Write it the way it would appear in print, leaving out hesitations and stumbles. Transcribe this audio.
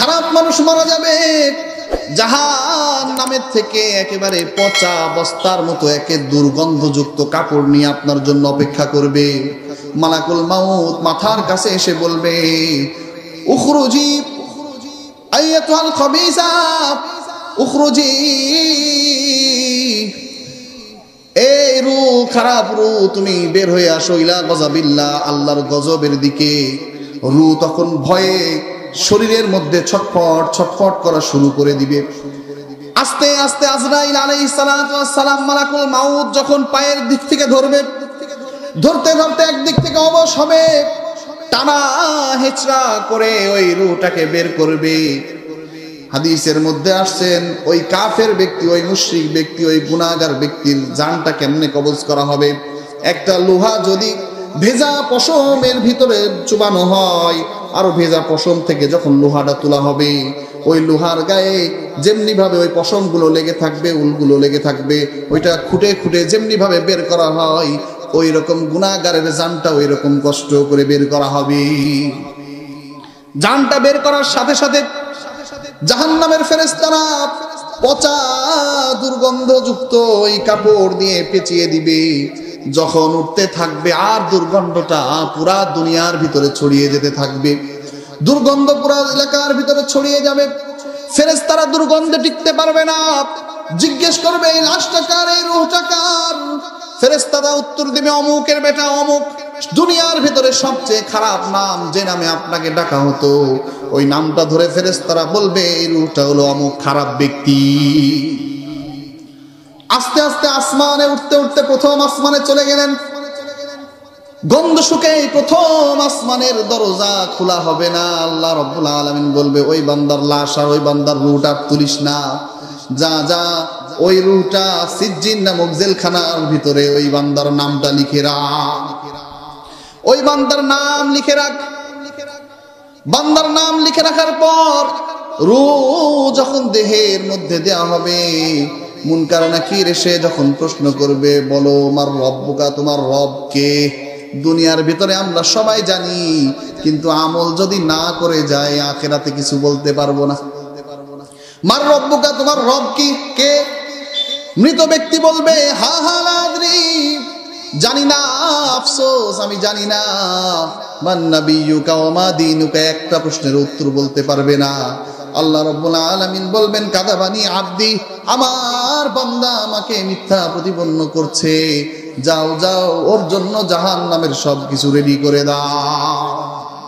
খারাপ মানুষ মারা যাবে, জাহান্নামের থেকে একেবারে পচা বস্তার মতো একে দুর্গন্ধযুক্ত কাপড় নিয়ে আপনার জন্য অপেক্ষা করবে। মালাকুল মাউত মাথার কাছে এসে বলবে, উখরুজি আইয়াতুল খাবিসা উখরুজি, এই রূহ, খারাপ রূহ, তুমি বের হয়ে আসো ইলা গযাবিল্লাহ, আল্লাহর গজবের দিকে। রূহ তখন ভয়ে শরীরের মধ্যে ছটফট ছটফট করা শুরু করে দিবে। আস্তে আস্তে আজরাইল আলাইহিস সালাতু ওয়াস সালাম মালাকুল মাউত যখন পায়ের দিক থেকে ধরবে, ধরতে ধরতে একদিক থেকে অবশ হবে, টানা হেচড়া করে ওই রূহটাকে বের করবে। হাদিসের মধ্যে আসছেন, ওই কাফের ব্যক্তি, ওই মুশরিক ব্যক্তি, ওই গুনাহগার ব্যক্তির জানটা কেমনে কবজ করা হবে? একটা লোহা যদি ভেজা পশমের ভিতরে চুবানো হয়, আর ভেজা পশম থেকে যখন লোহাটা তোলা হবে, ওই লোহার গায়ে যেমনি ভাবে ওই পশমগুলো লেগে থাকবে, উলগুলো লেগে থাকবে, ওইটা খুঁটে খুঁটে যেমনি ভাবে বের করা হয়, ওই রকম গুনাহগারের জানটা ওই রকম কষ্ট করে বের করা হবে। জানটা বের করার সাথে সাথে জাহান্নামের ফেরেশতারা পচা দুর্গন্ধযুক্ত ওই কাপড় দিয়ে পেঁচিয়ে দিবে। যখন উঠতে থাকবে আর দুর্গন্ধটা পুরা দুনিয়ার ভিতরে ছড়িয়ে যেতে থাকবে, দুর্গন্ধ পুরা এলাকার ভিতরে ছড়িয়ে যাবে। ফেরেশতারা দুর্গন্ধে টিকতে পারবে না, জিজ্ঞেস করবে এই লাশটা কার, এই রূহটা কার? ফেরেশতারা উত্তর দিবে অমুকের বেটা অমুক। দুনিয়ার ভিতরে সবচেয়ে খারাপ নাম যে নামে আপনাকে ডাকা হতো, ওই নামটা ধরে ফেরেশতারা বলবে এই রূহটা হলো অমুক খারাপ ব্যক্তি। আস্তে আস্তে আসমানে উঠতে উঠতে প্রথম আসমানে চলে গেলেন। গন্ধ শুকে প্রথম আসমানের দরজা খোলা হবে না। আল্লাহ রাব্বুল আলামিন বলবে, ওই বান্দার লাশ আর ওই বান্দার রূহটা তুলিস না, যা যা ওই রূহটা সিজ্জিন নামক জেলখানার ভিতরে ওই বান্দার নামটা লিখে রাখ, ওই বান্দার নাম লিখে রাখ। বান্দার নাম লিখে রাখার পর রূহ যখন দেহের মধ্যে দেওয়া হবে, মুনকার নাকির এসে যখন প্রশ্ন করবে, বলো মার রব্বুকা, তোমার রব কে? দুনিয়ার ভিতরে আমরা সবাই জানি, কিন্তু আমল যদি না করে যায় আখিরাতে কিছু বলতে পারবো না। মার রব্বুকা, তোমার রব কি, কে? মৃত ব্যক্তি বলবে, হা হা লা আদরি, জানি না, আফসোস আমি জানি না। মান নাবিয়ুকা ওয়া মা দীনুকা, একটা প্রশ্নের উত্তর বলতে পারবে না। আল্লাহ রাব্বুল আলামিন বলবেন, কাযাবানি আব্দি, আমার বান্দা আমাকে মিথ্যা প্রতিপন্ন করছে, যাও যাও ওর জন্য জাহান্নামের সব কিছু রেডি করে দাও।